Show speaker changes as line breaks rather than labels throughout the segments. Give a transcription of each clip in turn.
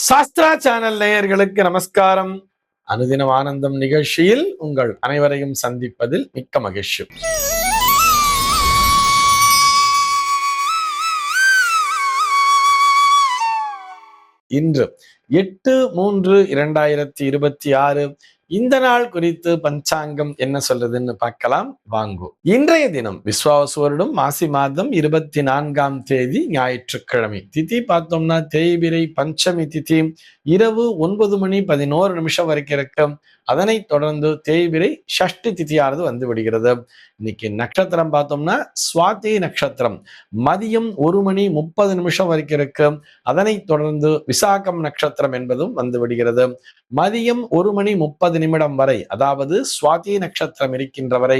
Sastra channel நேயர்களுக்கு நமஸ்காரம். அனுதினம் ஆனந்தம் நிகழ்ச்சியில் உங்கள் அனைவரையும் சந்திப்பதில் மிக்க மகிழ்ச்சி. இன்று 8/3/2026 இந்த நாள் குறித்து பஞ்சாங்கம் என்ன சொல்றதுன்னு பார்க்கலாம் வாங்கோ. இன்றைய தினம் விஸ்வாவசு வருடம் மாசி மாதம் 24ஆம் தேதி ஞாயிற்றுக்கிழமை. திதி பார்த்தோம்னா தேய்பிரை பஞ்சமி திதி இரவு 9:11 வரைக்கும் இருக்கும். அதனைத் தொடர்ந்து தேய்பிரை ஷஷ்டி திதியானது வந்து விடுகிறது. இன்னைக்கு நட்சத்திரம் பார்த்தோம்னா சுவாதி நட்சத்திரம் மதியம் 1:30 வரைக்கும் இருக்கு. அதனைத் தொடர்ந்து விசாகம் நட்சத்திரம் என்பதும் வந்து விடுகிறது. மதியம் 1:30 வரை, அதாவது சுவாதி நட்சத்திரம் இருக்கின்ற வரை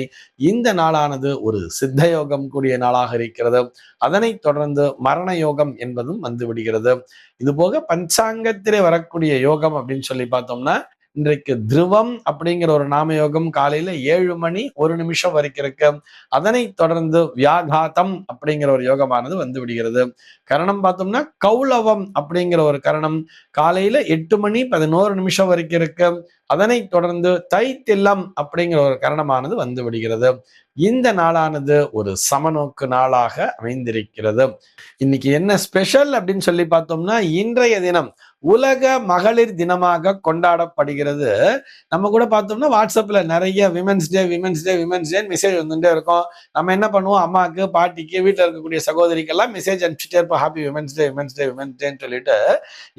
இந்த நாளானது ஒரு சித்த யோகம் கூடிய நாளாக இருக்கிறது. அதனைத் தொடர்ந்து மரண யோகம் என்பதும் வந்து விடுகிறது. இது போக பஞ்சாங்கத்திலே வரக்கூடிய யோகம் அப்படின்னு சொல்லி பார்த்தோம்னா இன்றைக்கு திருவம் அப்படிங்கிற ஒரு நாம யோகம் காலையில 7:01 வரைக்கும் இருக்கு. அதனைத் தொடர்ந்து வியாகாதம் அப்படிங்கிற ஒரு யோகமானது வந்து விடுகிறது. கரணம் பார்த்தோம்னா கௌளவம் அப்படிங்கிற ஒரு கரணம் காலையில 8:11 வரைக்கும் இருக்கு. அதனைத் தொடர்ந்து தைத்தில்லம் அப்படிங்கிற ஒரு கரணமானது வந்து விடுகிறது. இந்த நாளானது ஒரு சமநோக்கு நாளாக அமைந்திருக்கிறது. இன்னைக்கு என்ன ஸ்பெஷல் அப்படின்னு சொல்லி பார்த்தோம்னா இன்றைய தினம் உலக மகளிர் தினமாக கொண்டாடப்படுகிறது. நம்ம கூட பார்த்தோம்னா வாட்ஸ்அப்ல நிறைய விமென்ஸ் டே மெசேஜ் வந்துட்டே இருக்கும். நம்ம என்ன பண்ணுவோம், அம்மாக்கு பாட்டிக்கு வீட்டில் இருக்கக்கூடிய சகோதரிக்கெல்லாம் மெசேஜ் அனுப்பிச்சுட்டே இருப்போம், ஹாப்பி விமென்ஸ் டேன்னு சொல்லிட்டு.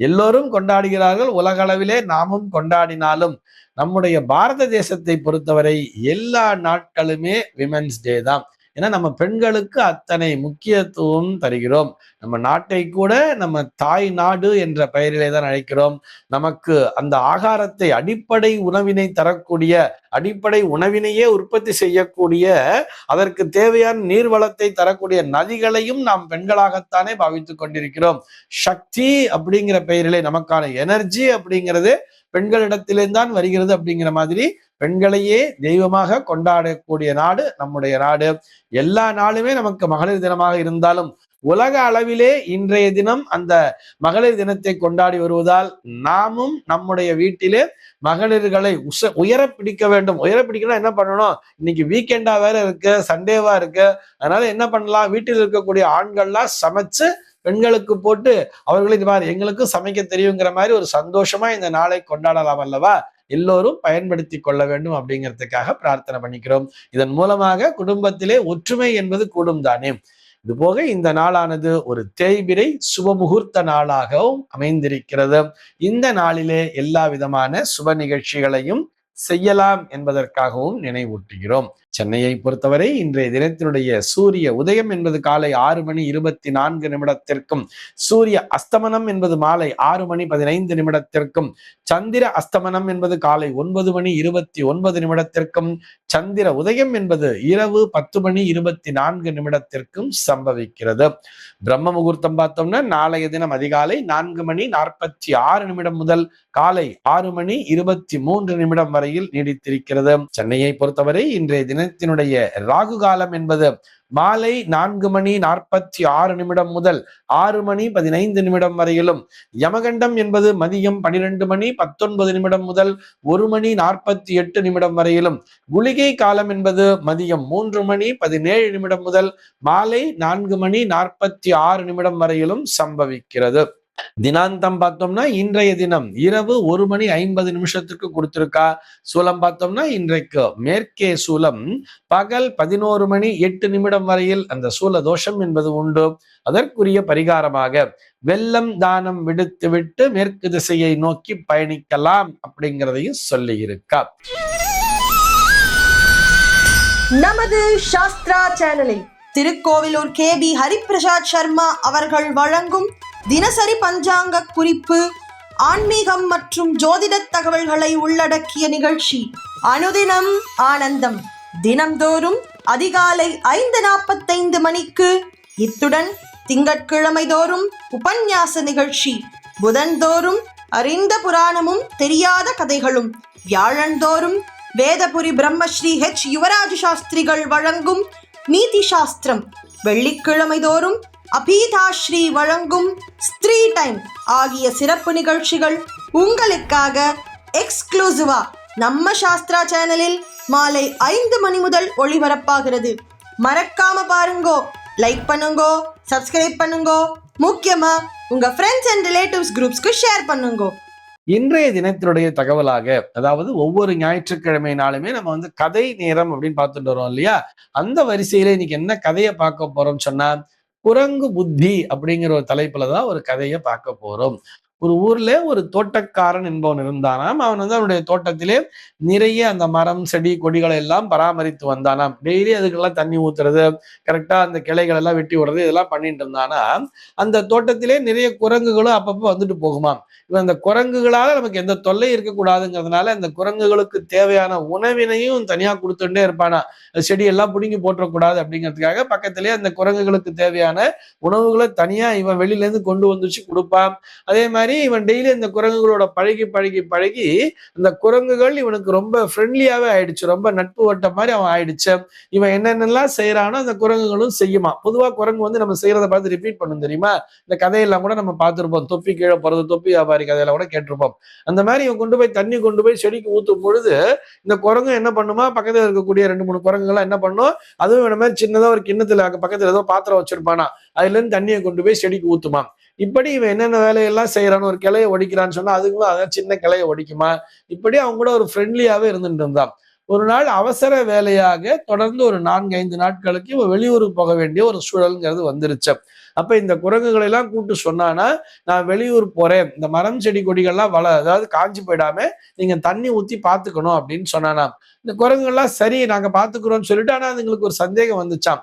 எல்லோரும் கொண்டாடுகிறார்கள். உலக அளவிலே நாமும் கொண்டாடினாலும் நம்முடைய பாரத தேசத்தை பொறுத்தவரை எல்லா நாட்களுமே விமென்ஸ் டே தான். ஏன்னா நம்ம பெண்களுக்கு அத்தனை முக்கியத்துவம் தருகிறோம். நம்ம நாட்டை கூட நம்ம தாய் நாடு என்ற பெயரிலே தான் அழைக்கிறோம். நமக்கு அந்த ஆகாரத்தை, அடிப்படை உணவினை தரக்கூடிய, அடிப்படை உணவினையே உற்பத்தி செய்யக்கூடிய, அதற்கு தேவையான நீர்வளத்தை தரக்கூடிய நதிகளையும் நாம் பெண்களாகத்தானே பாவித்துக் கொண்டிருக்கிறோம். சக்தி அப்படிங்கிற பெயரிலே நமக்கான எனர்ஜி அப்படிங்கிறது பெண்களிடத்திலேதான் வருகிறது. அப்படிங்கிற மாதிரி பெண்களையே தெய்வமாக கொண்டாடக்கூடிய நாடு நம்முடைய நாடு. எல்லா நாளுமே நமக்கு மகளிர் தினமாக இருந்தாலும் உலக அளவிலே இன்றைய தினம் அந்த மகளிர் தினத்தை கொண்டாடி வருவதால் நாமும் நம்முடைய வீட்டிலே மகளிர்களை உயர பிடிக்க வேண்டும். உயர பிடிக்கணும் என்ன பண்ணணும், இன்னைக்கு வீக்கெண்டா வேற இருக்கு, சண்டேவா இருக்கு. அதனால என்ன பண்ணலாம், வீட்டில் இருக்கக்கூடிய ஆண்கள்லாம் சமைச்சு பெண்களுக்கு போட்டு அவர்களை இது மாதிரி எங்களுக்கும் சமைக்க தெரியுங்கிற மாதிரி ஒரு சந்தோஷமா இந்த நாளை கொண்டாடலாம் அல்லவா. எல்லோரும் பயன்படுத்தி கொள்ள வேண்டும் அப்படிங்கிறதுக்காக பிரார்த்தனை பண்ணிக்கிறோம். இதன் மூலமாக குடும்பத்திலே ஒற்றுமை என்பது கூடும் தானே. இது போக இந்த நாளானது ஒரு தேய்பிரை சுபமுகூர்த்த நாளாகவும் அமைந்திருக்கிறது. இந்த நாளிலே எல்லா விதமான சுப நிகழ்ச்சிகளையும் செய்யலாம் என்பதற்காகவும் நினைவூட்டுகிறோம். சென்னையை பொறுத்தவரை இன்றைய தினத்தினுடைய சூரிய உதயம் என்பது காலை 6:24 சூரிய அஸ்தமனம் என்பது மாலை 6:15 சந்திர அஸ்தமனம் என்பது காலை 9:29 சந்திர உதயம் என்பது இரவு 10:24 சம்பவிக்கிறது. பிரம்ம முகூர்த்தம் பார்த்தோம்னா நாளைய தினம் அதிகாலை 4:46 முதல் காலை 6:23 வரையில் நீடித்திருக்கிறது. சென்னையை பொறுத்தவரை இன்றைய தினத்தினுடைய ராகு காலம் என்பது மாலை 4:46 முதல் 6:15 வரையிலும், யமகண்டம் என்பது மதியம் 12:19 முதல் 1:48 வரையிலும், குளிகை காலம் என்பது மதியம் 3:17 முதல் மாலை 4:46 வரையிலும் சம்பவிக்கிறது. தினாந்தம் பார்த்தோம்னா இன்றைய தினம் இரவு 1:50 கொடுத்திருக்கா. சூலம் பார்த்தோம்னா இன்றைக்கு மேற்கே சூலம் பகல் 11:08 வரையில் அந்த சூல தோஷம் என்பது உண்டு. அதற்குரிய பரிகாரமாக வெள்ளம் தானம் விடுத்துவிட்டு மேற்கு திசையை நோக்கி பயணிக்கலாம் அப்படிங்கிறதையும் சொல்லி இருக்கா.
நமது சாஸ்திரா சேனலில் திருக்கோவிலூர் KB ஹரிபிரசாத் சர்மா அவர்கள் வழங்கும் தினசரி பஞ்சாங்க குறிப்பு, ஆன்மீகம் மற்றும் ஜோதிட தகவல்களை உள்ளடக்கிய நிகழ்ச்சி அனுதினம் ஆனந்தம். தினம்தோறும் அதிகாலை 5:45 மணிக்கு. இத்துடன் திங்கட்கிழமை தோறும் உபன்யாச நிகழ்ச்சி, புதன்தோறும் அறிந்த புராணமும் தெரியாத கதைகளும், வியாழந்தோறும் வேதபுரி பிரம்மஸ்ரீ H யுவராஜ சாஸ்திரிகள் வழங்கும் நீதி சாஸ்திரம், வெள்ளிக்கிழமை தோறும் அபீதாஸ்ரீ வழங்கும் ஸ்திரீ டைம் ஆகிய சிறப்பு நிகழ்ச்சிகள் உங்களுக்காக எக்ஸ்க்ளூசிவா நம்ம சாஸ்திரா சேனலில் மாலை 5 மணி முதல் ஒளிபரப்பாகிறது. மறக்காம பாருங்கோ, லைக் பண்ணுங்கோ, சப்ஸ்கிரைப் பண்ணுங்கோ, முக்கியமா உங்க ஃப்ரெண்ட்ஸ் அண்ட் ரிலேட்டிவ்ஸ் குரூப்ஸ்க்கு ஷேர் பண்ணுங்கோ.
இன்றைய தினத்தினுடைய தகவலாக, அதாவது ஒவ்வொரு ஞாயிற்றுக்கிழமை நாளுமே நம்ம கதை நேரம் அப்படின்னு பார்த்துட்டு வரோம் இல்லையா? அந்த வரிசையில இன்னைக்கு என்ன கதையை பார்க்க போறோம் சொன்னா, குரங்கு புத்தி அப்படிங்கிற ஒரு தலைப்புலதான் ஒரு கதையை பார்க்க போறோம். ஒரு ஊர்ல ஒரு தோட்டக்காரன் என்பவன் இருந்தானாம். அவன் அவனுடைய தோட்டத்திலே நிறைய அந்த மரம் செடி கொடிகளை எல்லாம் பராமரித்து வந்தானாம். டெய்லி அதுக்கெல்லாம் தண்ணி ஊத்துறது, கரெக்டா அந்த கிளைகள் எல்லாம் வெட்டி விடுறது, இதெல்லாம் பண்ணிட்டு இருந்தானா. அந்த தோட்டத்திலே நிறைய குரங்குகளும் அப்பப்போ வந்துட்டு போகுமாம். இவன் அந்த குரங்குகளால நமக்கு எந்த தொல்லை இருக்கக்கூடாதுங்கிறதுனால அந்த குரங்குகளுக்கு தேவையான உணவினையும் தனியா கொடுத்துட்டே இருப்பானா. செடியெல்லாம் பிடுங்கி போட்டுறக்கூடாது அப்படிங்கிறதுக்காக பக்கத்திலேயே அந்த குரங்குகளுக்கு தேவையான உணவுகளை தனியா இவன் வெளியில இருந்து கொண்டு வந்துச்சு கொடுப்பான். அதே மாதிரி இவன் டெய்லி இந்த குரங்குகளோட பழகி பழகி பழகி அந்த குரங்குகள் இவனுக்கு ரொம்ப ஃப்ரெண்ட்லியாவே ஆயிடுச்சு. ரொம்ப நட்பு வட்ட மாதிரி அவன் ஆயிடுச்சு. இவன் என்னென்னலாம் செய்யறானோ அந்த குரங்குகளும் செய்யுமா. பொதுவா குரங்கு நம்ம செய்யறதை பார்த்து ரிப்பீட் பண்ணும் தெரியுமா? இந்த கதையெல்லாம் கூட நம்ம பார்த்திருப்போம். தொப்பி கீழே போறது, தொப்பி வியாபாரி கதையெல்லாம் கூட கேட்டிருப்போம். அந்த மாதிரி இவன் கொண்டு போய் தண்ணி கொண்டு போய் செடிக்கு ஊத்தும் பொழுது இந்த குரங்கு என்ன பண்ணுமா, பக்கத்துல இருக்கக்கூடிய 2-3 குரங்குகள் என்ன பண்ணும், அதுவும் இந்த மாதிரி சின்னதா ஒரு கிண்ணத்துல பக்கத்துல ஏதோ பாத்திரம் வச்சிருப்பானா, அதுல இருந்து தண்ணியை கொண்டு போய் செடிக்கு ஊத்துமா. இப்படி இவன் என்னென்ன வேலையெல்லாம் செய்யறான்னு, ஒரு கிளையை ஒடிக்கிறான்னு சொன்னா அதுங்களும் அதான் சின்ன கிளையை ஒடிக்குமா. இப்படி அவங்க கூட ஒரு ஃப்ரெண்ட்லியாவே இருந்துட்டு இருந்தான். ஒரு நாள் அவசர வேலையாக தொடர்ந்து ஒரு 4-5 நாட்களுக்கு இவன் வெளியூருக்கு போக வேண்டிய ஒரு சூழல்ங்கிறது வந்துருச்சு. அப்ப இந்த குரங்குகளை எல்லாம் கூப்பிட்டு சொன்னானா, நான் வெளியூர் போறேன், இந்த மரம் செடி கொடிகள்லாம் அதாவது காஞ்சி போயிடாம நீங்க தண்ணி ஊத்தி பாத்துக்கணும் அப்படின்னு சொன்னானாம். இந்த குரங்குகள்லாம் சரி நாங்க பாத்துக்கிறோம்னு சொல்லிட்டு, ஆனா அதுங்களுக்கு ஒரு சந்தேகம் வந்துச்சாம்.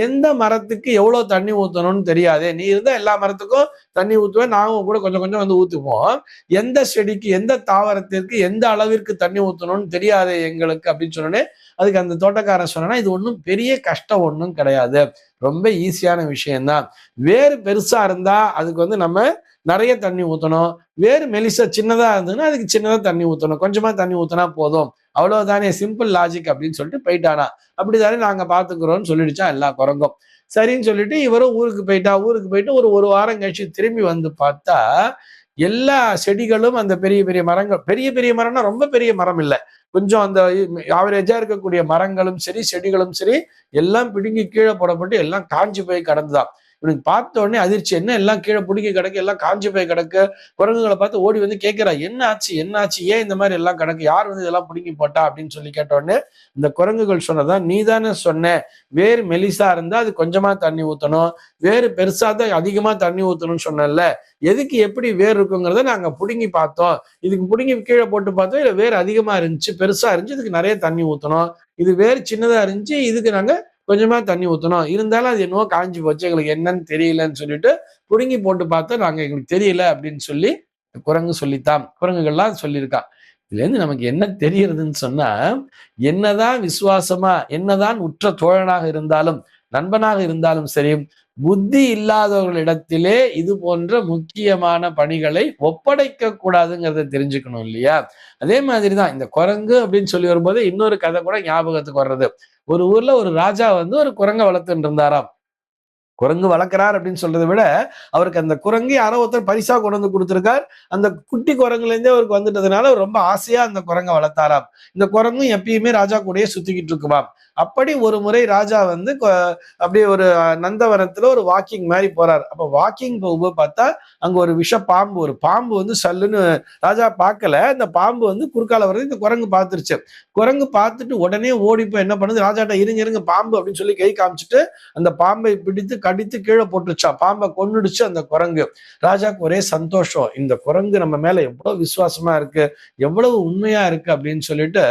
எந்த மரத்துக்கு எவ்வளவு தண்ணி ஊத்தணும்னு தெரியாதே, நீ இருந்தா எல்லா மரத்துக்கும் தண்ணி ஊத்துவேன், நாங்களும் கூட கொஞ்சம் கொஞ்சம் ஊத்துவோம், எந்த செடிக்கு எந்த தாவரத்திற்கு எந்த அளவிற்கு தண்ணி ஊத்தணும்னு தெரியாதே எங்களுக்கு அப்படின்னு சொன்னோன்னே, அதுக்கு அந்த தோட்டக்காரன் சொன்னா, இது ஒன்றும் பெரிய கஷ்டம் ஒன்றும் கிடையாது, ரொம்ப ஈஸியான விஷயம்தான். வேறு பெருசா இருந்தா அதுக்கு நம்ம நிறைய தண்ணி ஊத்தணும், வேறு மெலிசா சின்னதா இருந்ததுன்னா அதுக்கு சின்னதா தண்ணி ஊத்தணும், கொஞ்சமா தண்ணி ஊத்தினா போதும், அவ்வளவுதானே, சிம்பிள் லாஜிக் அப்படின்னு சொல்லிட்டு போயிட்டானா. அப்படித்தானே நாங்க பாத்துக்கிறோம்னு சொல்லிடுச்சா எல்லா குரங்கும். சரின்னு சொல்லிட்டு இவரும் ஊருக்கு போயிட்டு ஒரு வாரம் கழிச்சு திரும்பி வந்து பார்த்தா, எல்லா செடிகளும் அந்த பெரிய பெரிய மரங்கள், பெரிய பெரிய மரம்னா ரொம்ப பெரிய மரம் இல்லை, கொஞ்சம் அந்த ஆவரேஜா இருக்கக்கூடிய மரங்களும் சரி செடிகளும் சரி எல்லாம் பிடுங்கி கீழே போடப்பட்டு எல்லாம் காஞ்சி போய் கிடந்துதான். இவனுக்கு பார்த்த உடனே அதிர்ச்சி, என்ன எல்லாம் கீழே பிடிக்கி கிடக்கு, எல்லாம் காஞ்சி போய் கிடக்கு. குரங்குகளை பார்த்து ஓடி வந்து கேட்கிறா, என்ன ஆச்சு, ஏன் இந்த மாதிரி எல்லாம் கிடக்கு, யார் இதெல்லாம் பிடுங்கி போட்டா அப்படின்னு சொல்லி கேட்ட உடனே இந்த குரங்குகள் சொன்னதான், நீ தானே சொன்ன வேறு மெலிசா இருந்தா அது கொஞ்சமா தண்ணி ஊத்தணும், வேறு பெருசா தான் அதிகமா தண்ணி ஊத்தணும்னு சொன்னல, எதுக்கு எப்படி வேர் இருக்குங்கிறத நாங்க பிடுங்கி பார்த்தோம், இதுக்கு பிடுங்கி கீழே போட்டு பார்த்தோம், இல்ல வேர் அதிகமா இருந்துச்சு, பெருசா இருந்துச்சு, இதுக்கு நிறைய தண்ணி ஊத்தணும், இது வேர் சின்னதா இருந்துச்சு, இதுக்கு நாங்க கொஞ்சமா தண்ணி ஊத்தணும், இருந்தாலும் அது என்னவோ காஞ்சி போச்சு, எங்களுக்கு என்னன்னு தெரியலன்னு சொல்லிட்டு புடுங்கி போட்டு பார்த்தா நாங்க எங்களுக்கு தெரியல அப்படின்னு சொல்லி குரங்கு சொல்லித்தான், குரங்குகள்லாம் சொல்லியிருக்கா. இதுல இருந்து நமக்கு என்ன தெரியறதுன்னு சொன்னா, என்னதான் விசுவாசமா என்னதான் உற்ற தோழனாக இருந்தாலும் நண்பனாக இருந்தாலும் சரி, புத்தி இல்லாதவர்களிடத்திலே இது போன்ற முக்கியமான பணிகளை ஒப்படைக்க கூடாதுங்கிறத தெரிஞ்சுக்கணும் இல்லையா? அதே மாதிரிதான் இந்த குரங்கு அப்படின்னு சொல்லி வரும்போது இன்னொரு கதை கூட ஞாபகத்துக்கு வர்றது. ஒரு ஊர்ல ஒரு ராஜா ஒரு குரங்கை வளர்த்துட்டு இருந்தாராம். குரங்கு வளர்க்கிறார் அப்படின்னு சொல்றதை விட, அவருக்கு அந்த குரங்கு யாரோ ஒருத்தர் பரிசா கொண்டு வந்து கொடுத்திருக்கார். அந்த குட்டி குரங்குல இருந்தே அவருக்கு வந்துட்டதுனால ரொம்ப ஆசையா அந்த குரங்கை வளர்த்தாராம். இந்த குரங்கும் எப்பயுமே ராஜா கூடயே சுத்திக்கிட்டு இருக்குமாம். அப்படி ஒரு முறை ராஜா அப்படியே ஒரு நந்தவனத்துல ஒரு வாக்கிங் மாதிரி போறார். அப்ப வாக்கிங் போகும்போது பார்த்தா அங்க ஒரு விஷ பாம்பு, ஒரு பாம்பு சல்லுன்னு ராஜா பார்க்கல, அந்த பாம்பு குறுக்கால வர்றது இந்த குரங்கு பார்த்துருச்சு. குரங்கு பார்த்துட்டு உடனே ஓடி போய் என்ன பண்ணுது, ராஜாட்ட இருங்க பாம்பு அப்படின்னு சொல்லி கை காமிச்சிட்டு அந்த பாம்பை பிடித்து கடித்து கீழே போட்டுருச்சான். பாம்பை கொன்னுடுச்சு அந்த குரங்கு. ராஜாக்கு ஒரே சந்தோஷம், இந்த குரங்கு நம்ம மேல எவ்வளவு விசுவாசமா இருக்கு, எவ்வளவு உண்மையா இருக்கு அப்படின்னு சொல்லிட்டு,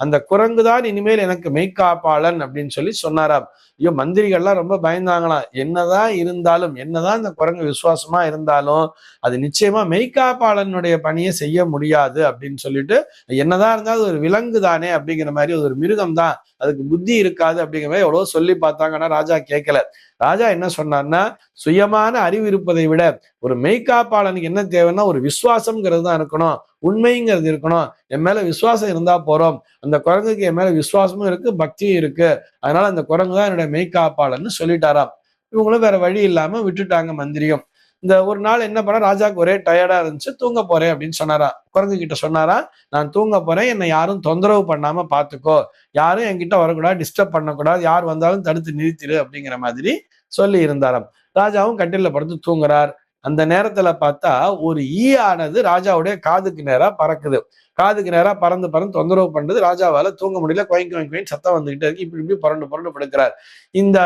அந்த குரங்கு தான் இனிமேல் எனக்கு மெய்காப்பாளன் அப்படின்னு சொல்லி சொன்னாராம். ஐயோ, மந்திரிகள்லாம் ரொம்ப பயந்தாங்களாம். என்னதான் இருந்தாலும், என்னதான் இந்த குரங்கு விசுவாசமா இருந்தாலும் அது நிச்சயமா மெய்காப்பாளனுடைய பணியை செய்ய முடியாது அப்படின்னு சொல்லிட்டு, என்னதான் இருந்தாலும் ஒரு விலங்கு தானே அப்படிங்கிற மாதிரி, ஒரு மிருகம் தான், அதுக்கு புத்தி இருக்காது அப்படிங்கிற மாதிரி எவ்வளவு சொல்லி பார்த்தாங்கன்னா ராஜா கேட்கல. ராஜா என்ன சொன்னார்னா, சுயமான அறிவு இருப்பதை விட ஒரு மெய்காப்பாளனுக்கு என்ன தேவைன்னா ஒரு விசுவாசம்ங்கிறது தான் இருக்கணும், உண்மைங்கிறது இருக்கணும். என் மேல விசுவாசம் இருந்தா போறோம். அந்த குரங்குக்கு என் மேல விசுவாசமும் இருக்கு, பக்தியும் இருக்கு, அதனால அந்த குரங்கு தான் என்னுடைய மெய்காப்பாளன்னு சொல்லிட்டாராம். இவங்களும் வேற வழி இல்லாம விட்டுட்டாங்க மந்திரியும். இந்த ஒரு நாள் என்ன பண்ண, ராஜாவுக்கு ஒரே டயர்டா இருந்துச்சு, தூங்க போறேன் அப்படின்னு சொன்னாரா. குரங்கு கிட்ட சொன்னாரா, நான் தூங்க போறேன், என்னை யாரும் தொந்தரவு பண்ணாம பாத்துக்கோ, யாரும் என்கிட்ட வரக்கூடாது, டிஸ்டர்ப் பண்ணக்கூடாது, யார் வந்தாலும் தடுத்து நிறுத்திடு அப்படிங்கிற மாதிரி சொல்லி இருந்தாராம். ராஜாவும் கட்டில படுத்து தூங்குறார். அந்த நேரத்துல பார்த்தா ஒரு ஈ ஆனது ராஜாவுடைய காதுக்கு நேரா பறக்குது. காதுக்கு நேரா பறந்து பறந்து தொந்தரவு பண்றது. ராஜாவால தூங்க முடியல, கொயங்கு கொயங்கு சத்தம் வந்துகிட்டே இருக்கு. இப்படி இப்படி புரண்டு புரண்டு படுக்கிறார். இந்த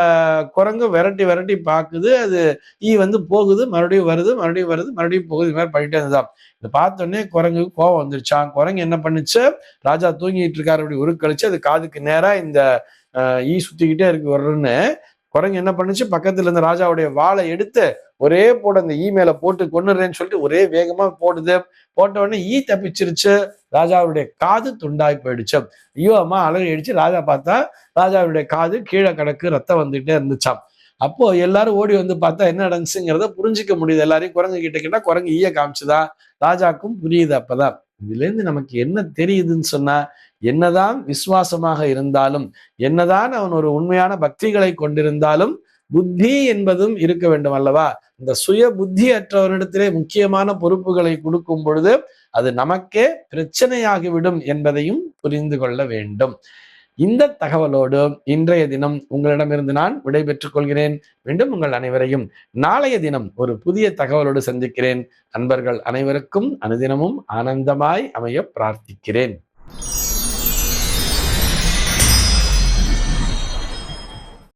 குரங்கு விரட்டி விரட்டி பாக்குது. அது ஈ போகுது, மறுபடியும் வருது, மறுபடியும் வருது, மறுபடியும் போகுது. இது மாதிரி பண்ணிட்டே இருந்தான். இதை பார்த்த உடனே குரங்குக்கு கோவம் வந்துருச்சான். குரங்கு என்ன பண்ணுச்சு, ராஜா தூங்கிட்டு இருக்காரு அப்படி உருக்கழிச்சு அது காதுக்கு நேரா இந்த ஈ சுத்திக்கிட்டே இருக்கு வருன்னு. குரங்கு என்ன பண்ணுச்சு, பக்கத்துல இருந்த ராஜாவுடைய வாளை எடுத்து ஒரே போட அந்த ஈ மேல போட்டு கொன்னுறேன்னு சொல்லிட்டு ஒரே வேகமா போடுது. போட்ட உடனே ஈ தப்பிச்சிருச்சு. ராஜாவுடைய காது துண்டாய் போயிடுச்சு. ஐயோ அம்மா அலறி அடிச்சு. ராஜா பார்த்தா ராஜாவுடைய காது கீழே கிடக்கு, ரத்தம் வந்துட்டே இருந்துச்சாம். அப்போ எல்லாரும் ஓடி பார்த்தா என்ன நடந்துச்சுங்கிறத புரிஞ்சுக்க முடியுது. எல்லாரையும் குரங்கு கிட்ட கேட்டா குரங்கு ஈய காமிச்சுதா. ராஜாக்கும் புரியுது. அப்பதான் இதுல இருந்து நமக்கு என்ன தெரியுதுன்னு சொன்னா, என்னதான் விசுவாசமாக இருந்தாலும், என்னதான் அவன் ஒரு உண்மையான பக்திகளை கொண்டிருந்தாலும், புத்தி என்பதும் இருக்க வேண்டும் அல்லவா. இந்த சுய புத்தி அற்றவரிடத்திலே முக்கியமான பொறுப்புகளை கொடுக்கும் பொழுது அது நமக்கே பிரச்சனையாகிவிடும் என்பதையும் புரிந்து கொள்ள வேண்டும். இந்த தகவலோடு இன்றைய தினம் உங்களிடமிருந்து நான் விடைபெற்றுக் கொள்கிறேன். மீண்டும் உங்கள் அனைவரையும் நாளைய தினம் ஒரு புதிய தகவலோடு சந்திக்கிறேன். அன்பர்கள் அனைவருக்கும் அனுதினமும் ஆனந்தமாய் அமைய பிரார்த்திக்கிறேன்.